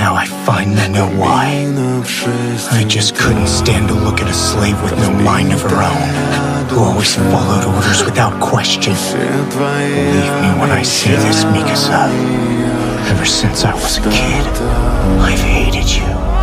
Now I finally know why. I just couldn't stand to look at a slave with no mind of her own, who always followed orders without question. Believe me when I say this, Mikasa. Ever since I was a kid, I've hated you.